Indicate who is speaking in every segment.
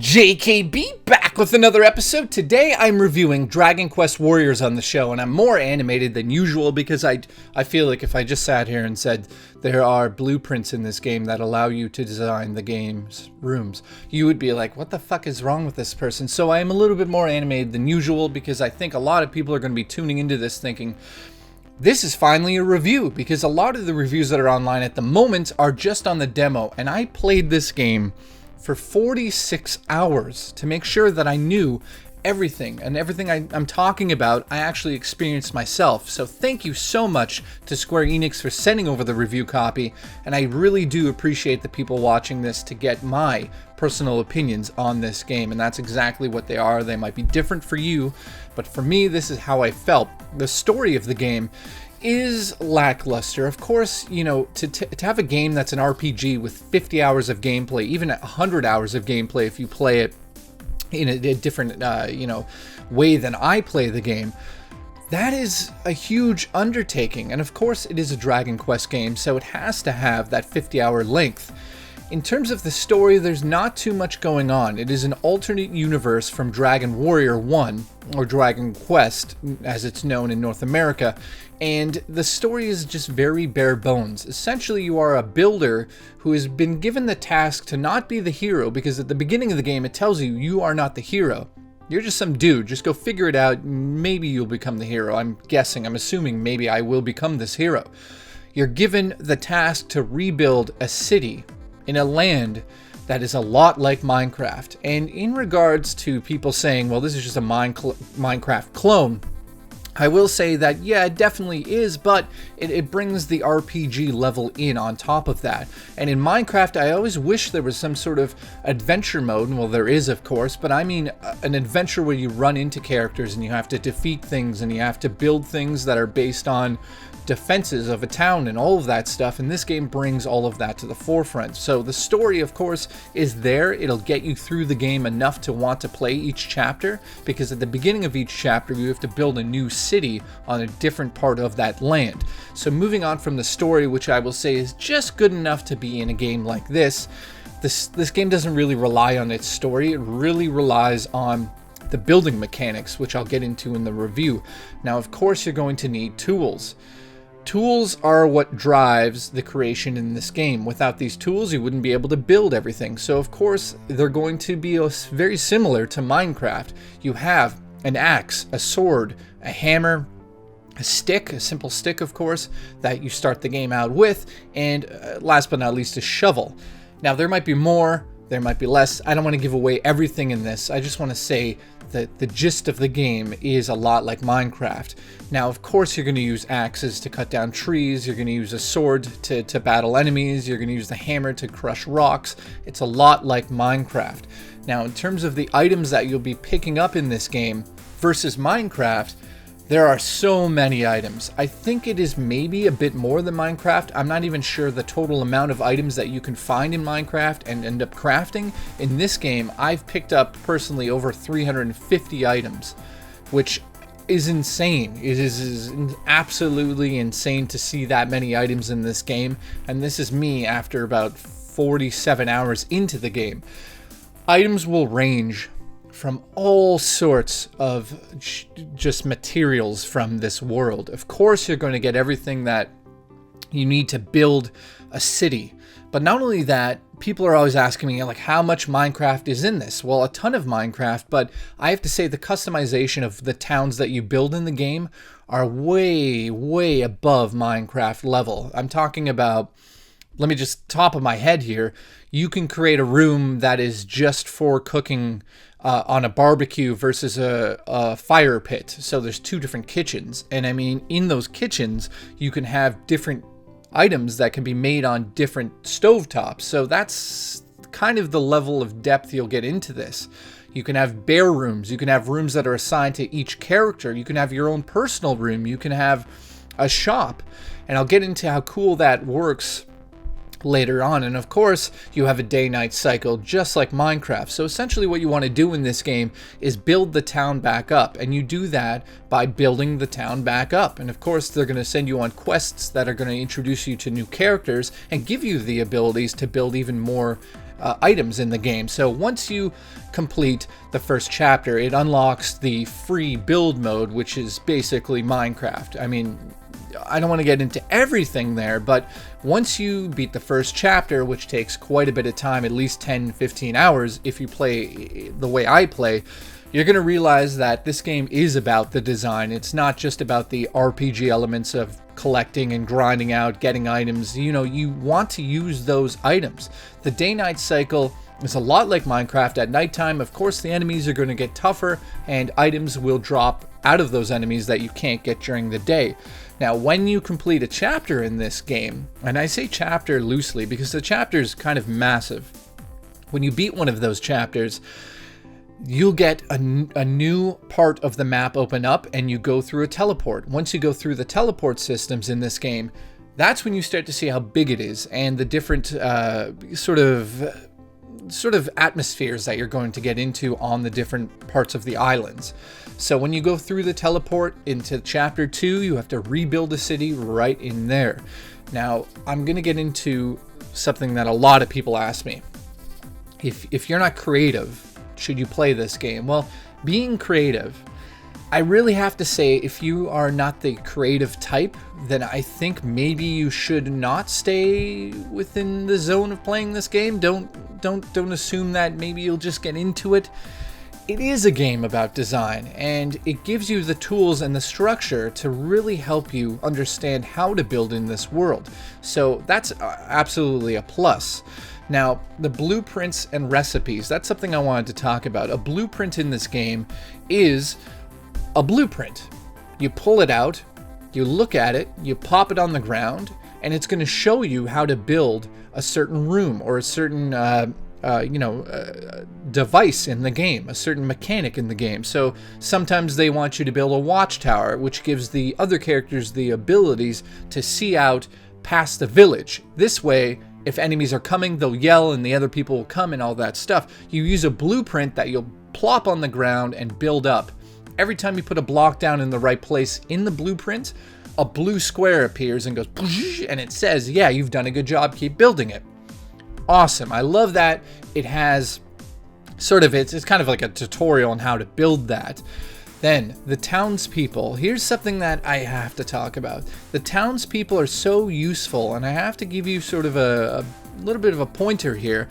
Speaker 1: JKB back with another episode. Today I'm reviewing Dragon Quest Warriors on the show, and I'm more animated than usual because I feel like if I just sat here and said there are blueprints in this game that allow you to design the game's rooms, you would be like, what the fuck is wrong with this person? So I am a little bit more animated than usual because I think a lot of people are going to be tuning into this thinking, this is finally a review, because a lot of the reviews that are online at the moment are just on the demo, and I played this game for 46 hours to make sure that I knew everything, and everything I'm talking about I actually experienced myself. So thank you so much to Square Enix for sending over the review copy, and I really do appreciate the people watching this to get my personal opinions on this game, and that's exactly what they are. They might be different for you, but for me this is how I felt. The story of the game is lackluster. Of course, you know, to have a game that's an RPG with 50 hours of gameplay, even 100 hours of gameplay if you play it in a different, way than I play the game, that is a huge undertaking. And of course, it is a Dragon Quest game, so it has to have that 50-hour length. In terms of the story, there's not too much going on. It is an alternate universe from Dragon Warrior 1, or Dragon Quest, as it's known in North America, and the story is just very bare bones. Essentially, you are a builder who has been given the task to not be the hero, because at the beginning of the game it tells you you are not the hero. You're just some dude, just go figure it out, maybe you'll become the hero. I'm assuming maybe I will become this hero. You're given the task to rebuild a city in a land that is a lot like Minecraft. And in regards to people saying, well, this is just a Minecraft clone, I will say that, yeah, it definitely is, but it brings the RPG level in on top of that. And in Minecraft, I always wish there was some sort of adventure mode. Well, there is, of course, but I mean an adventure where you run into characters and you have to defeat things and you have to build things that are based on defenses of a town and all of that stuff, and this game brings all of that to the forefront. So the story, of course, is there. It'll get you through the game enough to want to play each chapter, because at the beginning of each chapter you have to build a new city on a different part of that land. So moving on from the story, which I will say is just good enough to be in a game like this, this game doesn't really rely on its story. It really relies on the building mechanics, which I'll get into in the review. Now, of course, you're going to need tools. Tools are what drives the creation in this game. Without these tools, you wouldn't be able to build everything. So of course, they're going to be very similar to Minecraft. You have an axe, a sword, a hammer, a stick, a simple stick, of course, that you start the game out with, and last but not least, a shovel. Now, there might be more, there might be less. I don't want to give away everything in this. I just want to say that the gist of the game is a lot like Minecraft. Now, of course, you're going to use axes to cut down trees, you're going to use a sword to battle enemies, you're going to use the hammer to crush rocks. It's a lot like Minecraft. Now, in terms of the items that you'll be picking up in this game versus Minecraft, there are so many items. I think it is maybe a bit more than Minecraft. I'm not even sure the total amount of items that you can find in Minecraft and end up crafting. In this game, I've picked up personally over 350 items, which is insane. It is absolutely insane to see that many items in this game, and this is me after about 47 hours into the game. Items will range from all sorts of just materials from this world. Of course, you're going to get everything that you need to build a city. But not only that, people are always asking me, like, how much Minecraft is in this? Well, a ton of Minecraft, but I have to say the customization of the towns that you build in the game are way, way above Minecraft level. I'm talking about, let me just top of my head here, you can create a room that is just for cooking on a barbecue versus a fire pit. So there's two different kitchens. And I mean, in those kitchens, you can have different items that can be made on different stovetops. So that's kind of the level of depth you'll get into this. You can have bare rooms. You can have rooms that are assigned to each character. You can have your own personal room. You can have a shop. And I'll get into how cool that works later on. And of course, you have a day-night cycle just like Minecraft. So essentially what you want to do in this game is build the town back up, and you do that by building the town back up. And of course, they're going to send you on quests that are going to introduce you to new characters and give you the abilities to build even more items in the game. So once you complete the first chapter, it unlocks the free build mode, which is basically Minecraft. I mean, I don't want to get into everything there, but once you beat the first chapter, which takes quite a bit of time, at least 10-15 hours if you play the way I play, you're going to realize that this game is about the design. It's not just about the RPG elements of collecting and grinding out, getting items. You know, you want to use those items. The day-night cycle is a lot like Minecraft. At nighttime, of course, the enemies are going to get tougher and items will drop out of those enemies that you can't get during the day. Now, when you complete a chapter in this game, and I say chapter loosely because the chapter is kind of massive, when you beat one of those chapters, you'll get a new part of the map open up and you go through a teleport. Once you go through the teleport systems in this game, that's when you start to see how big it is and the different sort of atmospheres that you're going to get into on the different parts of the islands. So when you go through the teleport into chapter 2, you have to rebuild a city right in there. Now, I'm going to get into something that a lot of people ask me. If you're not creative, should you play this game? Well, being creative, I really have to say, if you are not the creative type, then I think maybe you should not stay within the zone of playing this game. Don't assume that maybe you'll just get into it. It is a game about design, and it gives you the tools and the structure to really help you understand how to build in this world. So that's absolutely a plus. Now, the blueprints and recipes, that's something I wanted to talk about. A blueprint in this game is a blueprint. You pull it out, you look at it, you pop it on the ground, and it's going to show you how to build a certain room or a certain device in the game, a certain mechanic in the game. So sometimes they want you to build a watchtower, which gives the other characters the abilities to see out past the village. This way, if enemies are coming, they'll yell and the other people will come and all that stuff. You use a blueprint that you'll plop on the ground and build up. Every time you put a block down in the right place in the blueprint, a blue square appears and goes, and it says, yeah, you've done a good job, keep building it. Awesome. I love that it has it's kind of like a tutorial on how to build that. Then the townspeople, here's something that I have to talk about. The townspeople are so useful, and I have to give you sort of a little bit of a pointer here.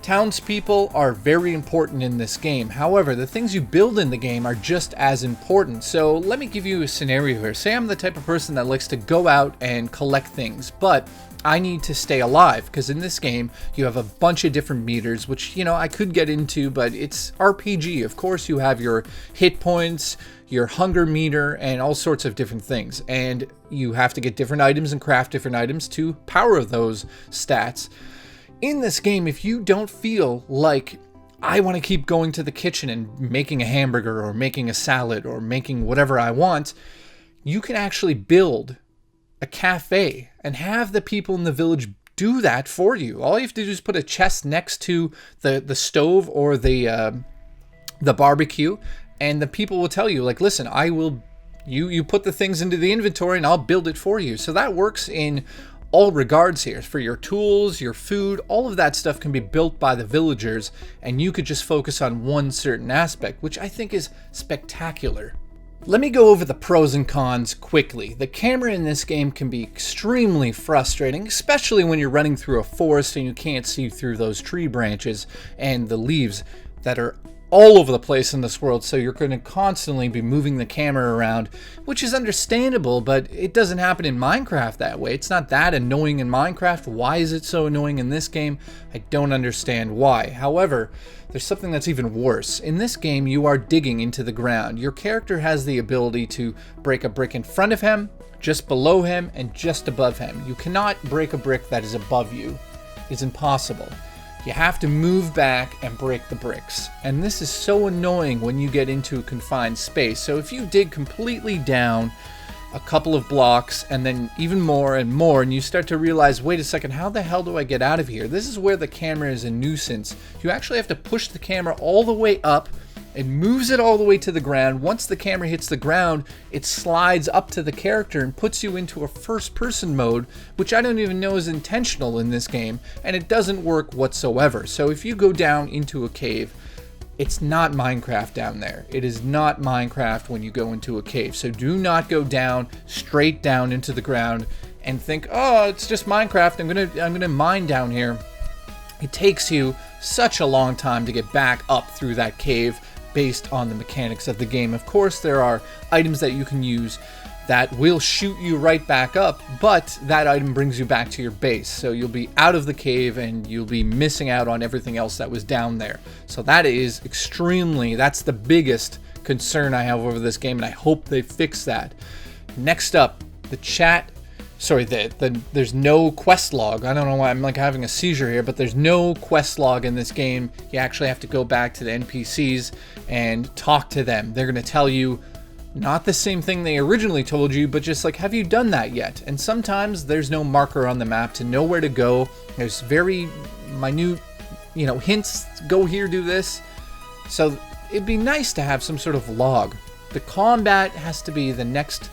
Speaker 1: Townspeople are very important in this game. However, the things you build in the game are just as important. So let me give you a scenario here. Say I'm the type of person that likes to go out and collect things, but I need to stay alive, because in this game you have a bunch of different meters, which, you know, I could get into, but it's RPG. Of course, you have your hit points, your hunger meter, and all sorts of different things. And you have to get different items and craft different items to power those stats. In this game, if you don't feel like I want to keep going to the kitchen and making a hamburger or making a salad or making whatever I want, you can actually build a cafe and have the people in the village do that for you. All you have to do is put a chest next to the stove or the barbecue, and the people will tell you, like, listen, you put the things into the inventory and I'll build it for you. So that works in all regards here. For your tools, your food, all of that stuff can be built by the villagers, and you could just focus on one certain aspect, which I think is spectacular. Let me go over the pros and cons quickly. The camera in this game can be extremely frustrating, especially when you're running through a forest and you can't see through those tree branches and the leaves that are all over the place in this world, so you're going to constantly be moving the camera around, which is understandable, but it doesn't happen in Minecraft that way. It's not that annoying in Minecraft. Why is it so annoying in this game? I don't understand why. However, there's something that's even worse. In this game, you are digging into the ground. Your character has the ability to break a brick in front of him, just below him, and just above him. You cannot break a brick that is above you. It's impossible. You have to move back and break the bricks. And this is so annoying when you get into a confined space. So if you dig completely down a couple of blocks and then even more and more, and you start to realize, wait a second, how the hell do I get out of here? This is where the camera is a nuisance. You actually have to push the camera all the way up It moves it all the way to the ground. Once the camera hits the ground, it slides up to the character and puts you into a first-person mode, which I don't even know is intentional in this game, and it doesn't work whatsoever. So if you go down into a cave, it's not Minecraft down there. It is not Minecraft when you go into a cave. So do not go down, straight down into the ground and think, oh, it's just Minecraft. I'm gonna mine down here. It takes you such a long time to get back up through that cave based on the mechanics of the game. Of course, there are items that you can use that will shoot you right back up, but that item brings you back to your base. So you'll be out of the cave and you'll be missing out on everything else that was down there. So that is that's the biggest concern I have over this game, and I hope they fix that. Next up, the chat. Sorry, there's no quest log. I don't know why I'm like having a seizure here, but there's no quest log in this game. You actually have to go back to the NPCs and talk to them. They're going to tell you not the same thing they originally told you, but just like, have you done that yet? And sometimes there's no marker on the map to know where to go. There's very minute, hints, go here, do this. So it'd be nice to have some sort of log. The combat has to be the next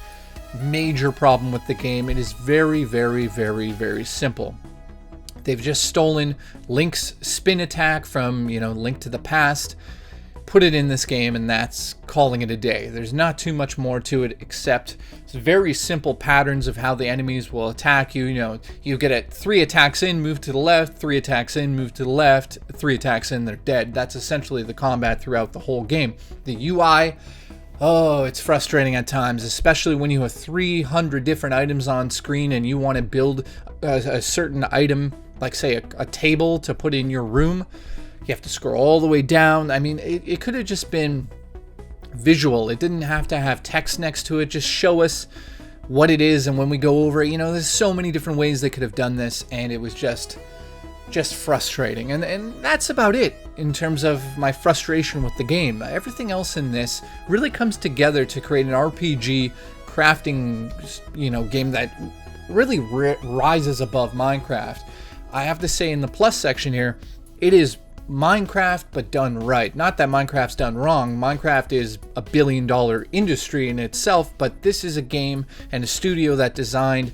Speaker 1: major problem with the game. It is very, very, very, very simple. They've just stolen Link's spin attack from, Link to the Past, put it in this game, and that's calling it a day. There's not too much more to it except it's very simple patterns of how the enemies will attack you. You get it 3 attacks in, move to the left, 3 attacks in, move to the left, 3 attacks in, they're dead. That's essentially the combat throughout the whole game. The UI, oh, it's frustrating at times, especially when you have 300 different items on screen and you want to build a certain item, like say a table to put in your room. You have to scroll all the way down. I mean, it could have just been visual. It didn't have to have text next to it. Just show us what it is, and when we go over it, there's so many different ways they could have done this, and it was just frustrating. And that's about it in terms of my frustration with the game. Everything else in this really comes together to create an RPG crafting, game that really rises above Minecraft. I have to say, in the plus section here, it is Minecraft but done right. Not that Minecraft's done wrong. Minecraft is a billion-dollar industry in itself, but this is a game and a studio that designed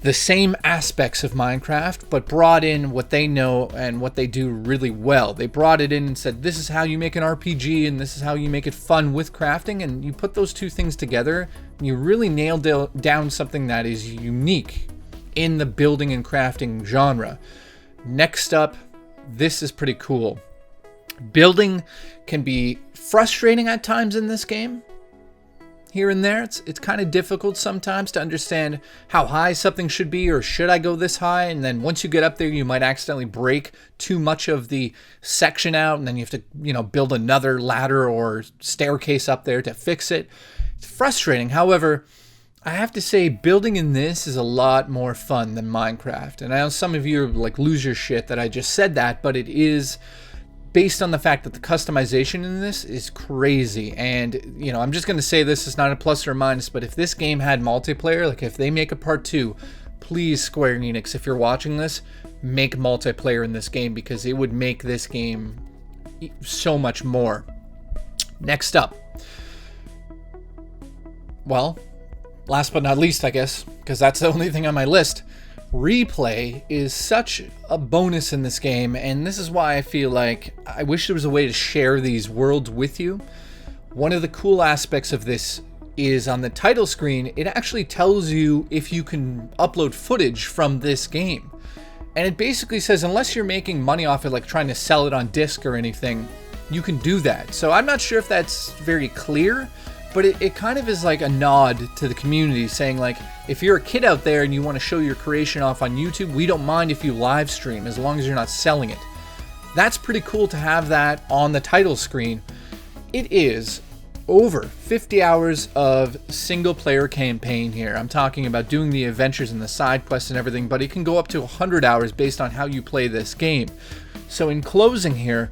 Speaker 1: the same aspects of Minecraft, but brought in what they know and what they do really well. They brought it in and said, this is how you make an RPG, and this is how you make it fun with crafting, and you put those two things together, and you really nailed down something that is unique in the building and crafting genre. Next up, this is pretty cool. Building can be frustrating at times in this game. Here and there, it's kind of difficult sometimes to understand how high something should be, or should I go this high? And then once you get up there, you might accidentally break too much of the section out, and then you have to, build another ladder or staircase up there to fix it. It's frustrating. However, I have to say, building in this is a lot more fun than Minecraft. And I know some of you lose your shit that I just said that, but it is based on the fact that the customization in this is crazy. And, I'm just going to say this is not a plus or a minus, but if this game had multiplayer, if they make a part 2, please, Square Enix, if you're watching this, make multiplayer in this game, because it would make this game so much more. Next up. Well, last but not least, I guess, because that's the only thing on my list. Replay is such a bonus in this game, and this is why I feel like I wish there was a way to share these worlds with you. One of the cool aspects of this is on the title screen, it actually tells you if you can upload footage from this game. And it basically says, unless you're making money off it, trying to sell it on disc or anything, you can do that. So I'm not sure if that's very clear, but it kind of is like a nod to the community, saying if you're a kid out there and you want to show your creation off on YouTube, we don't mind if you live stream as long as you're not selling it. That's pretty cool to have that on the title screen. It is over 50 hours of single player campaign here. I'm talking about doing the adventures and the side quests and everything, but it can go up to 100 hours based on how you play this game. So in closing here,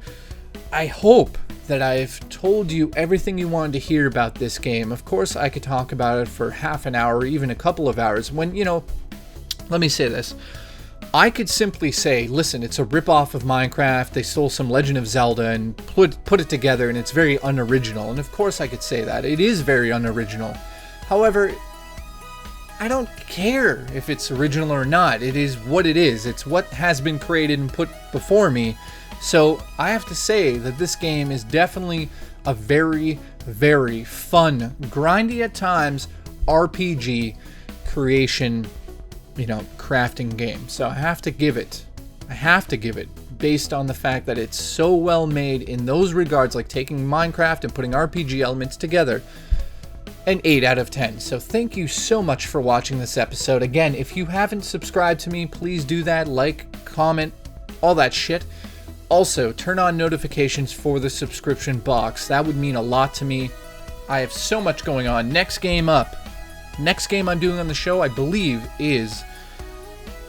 Speaker 1: I hope that I've told you everything you wanted to hear about this game. Of course, I could talk about it for half an hour or even a couple of hours. When, let me say this. I could simply say, listen, it's a ripoff of Minecraft. They stole some Legend of Zelda and put it together, and it's very unoriginal. And of course I could say that. It is very unoriginal. However, I don't care if it's original or not. It is what it is. It's what has been created and put before me. So I have to say that this game is definitely a very, very fun, grindy at times, RPG creation, crafting game. So I have to give it, based on the fact that it's so well made in those regards, like taking Minecraft and putting RPG elements together, an 8 out of 10. So thank you so much for watching this episode. Again, if you haven't subscribed to me, please do that. Like, comment, all that shit. Also, turn on notifications for the subscription box. That would mean a lot to me. I have so much going on. Next game up. Next game I'm doing on the show, I believe, is...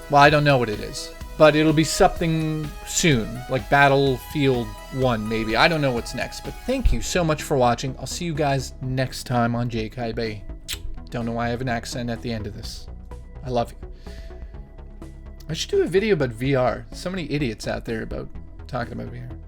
Speaker 1: well, I don't know what it is. But it'll be something soon. Like Battlefield 1, maybe. I don't know what's next. But thank you so much for watching. I'll see you guys next time on JKB. Don't know why I have an accent at the end of this. I love you. I should do a video about VR. So many idiots out there about talking about VR.